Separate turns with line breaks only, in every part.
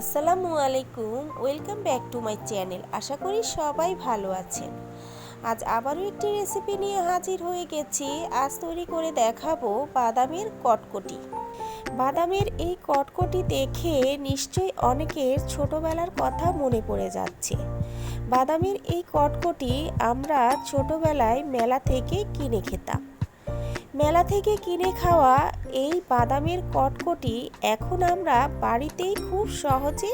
আসসালামু আলাইকুম, welcome back to my channel. আশা করি সবাই ভালো আছেন। আজ আবারও একটি রেসিপি নিয়ে হাজির হয়ে গেছি। আজ তৈরি করে দেখাবো বাদামের কটকটি। বাদামের এই কটকটি দেখে নিশ্চয়ই অনেকের ছোটবেলার কথা মনে পড়ে যাচ্ছে। বাদামের এই কটকটি আমরা ছোটবেলায় মেলা থেকে কিনে খেতাম। মেলা থেকে কিনে খাওয়া এই বাদামের কটকটি এখন আমরা বাড়িতেই খুব সহজে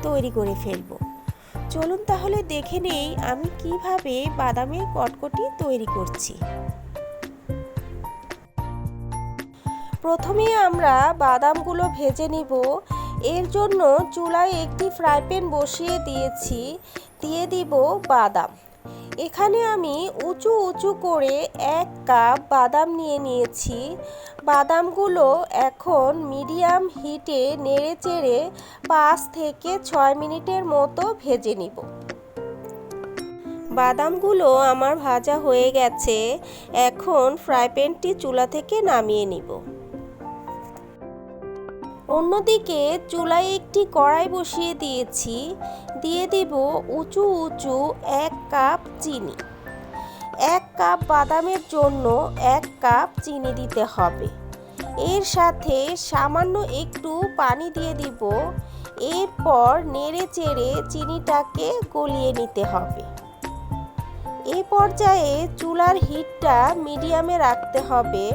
তৈরি করে ফেলব। চলুন তাহলে দেখে নেই আমি কিভাবে বাদামের কটকটি তৈরি করছি। প্রথমে আমরা বাদামগুলো ভেজে নিব। এর জন্য চুলায় একটি ফ্রাই প্যান বসিয়ে দিয়েছি। দিয়ে দিব বাদাম। এখানে আমি উঁচু উঁচু করে 1 কাপ বাদাম নিয়েছি। বাদামগুলো এখন মিডিয়াম হিটে নেড়েচেড়ে 5 থেকে 6 মিনিটের মতো ভেজে নিব। বাদামগুলো আমার ভাজা হয়ে গেছে। এখন ফ্রাই প্যানটি চুলা থেকে নামিয়ে নিব। অন্যদিকে চুলায় একটি কড়াই বসিয়ে দিয়েছি। দিয়ে দিব উঁচু উঁচু 1 কাপ চিনি। 1 কাপ বাদামের জন্য 1 কাপ চিনি দিতে হবে। এর সাথে সামান্য একটু পানি দিয়ে দিব। এরপর নেড়ে চেড়ে চিনিটাকে গলিয়ে নিতে হবে। এই পর্যায়ে চুলার হিটটা মিডিয়ামে রাখতে হবে।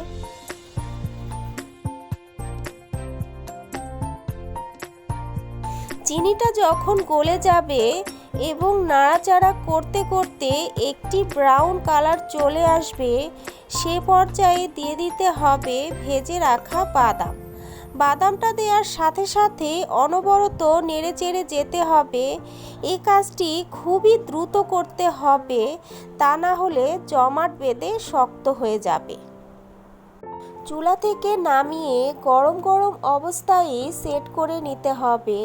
চিনিটা যখন গলে যাবে এবং নাড়াচাড়া করতে করতে একটি ব্রাউন কালার চলে আসবে, সে পর্যায়ে দিয়ে দিতে হবে ভেজে রাখা বাদাম। বাদামটা দেওয়ার সাথে সাথে অনবরত নেড়েচেড়ে যেতে হবে। এই কাজটি খুবই দ্রুত করতে হবে, তা না হলে জমাট বেঁধে শক্ত হয়ে যাবে। চুলা থেকে নামিয়ে গরম গরম অবস্থায় সেট করে নিতে হবে।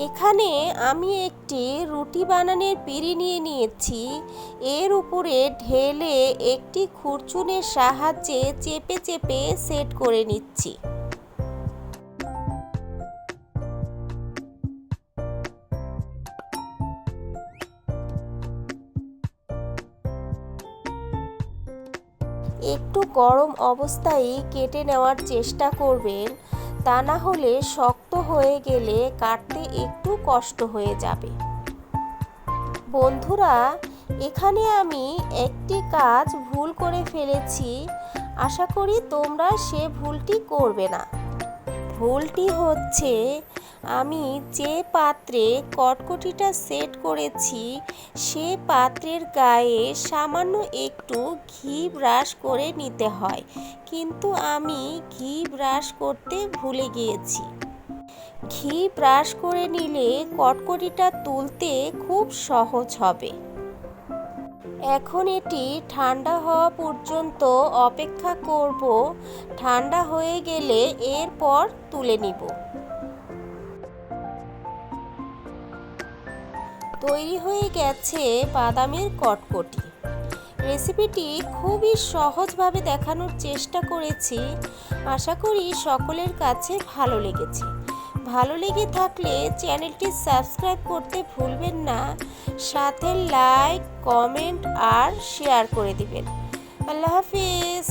এখানে আমি একটি রুটি বানানোর পিঁড়ি নিয়েছি। এর উপরে ঢেলে একটি খুরচুনের সাহায্যে চেপে চেপে সেট করে নিচ্ছি। একটু গরম অবস্থায় কেটে নেওয়ার চেষ্টা করবেন, তা না হলে শক্ত হয়ে গেলে কাটতে একটু কষ্ট হয়ে যাবে। বন্ধুরা, এখানে আমি একটি কাজ ভুল করে ফেলেছি। আশা করি তোমরা সে ভুলটি করবে না। ভুলটি হচ্ছে, আমি যে পাত্রে কটকটিটা সেট করেছি সে পাত্রের গায়ে সামান্য একটু ঘি ব্রাশ করে নিতে হয়, কিন্তু আমি ঘি ব্রাশ করতে ভুলে গিয়েছি। ঘি ব্রাশ করে নিলে কটকটিটা তুলতে খুব সহজ হবে। এখন এটি ঠান্ডা হওয়া পর্যন্ত অপেক্ষা করব। ঠান্ডা হয়ে গেলে এরপর তুলে নিব। তৈরি হয়ে গেছে বাদামের কটকটি। রেসিপিটি খুবই সহজভাবে দেখানোর চেষ্টা করেছি। আশা করি সকলের কাছে ভালো লেগেছে। ভালো লেগে থাকলে চ্যানেলটি সাবস্ক্রাইব করতে ভুলবেন না। সাথে লাইক, কমেন্ট আর শেয়ার করে দিবেন। আল্লাহ হাফিজ।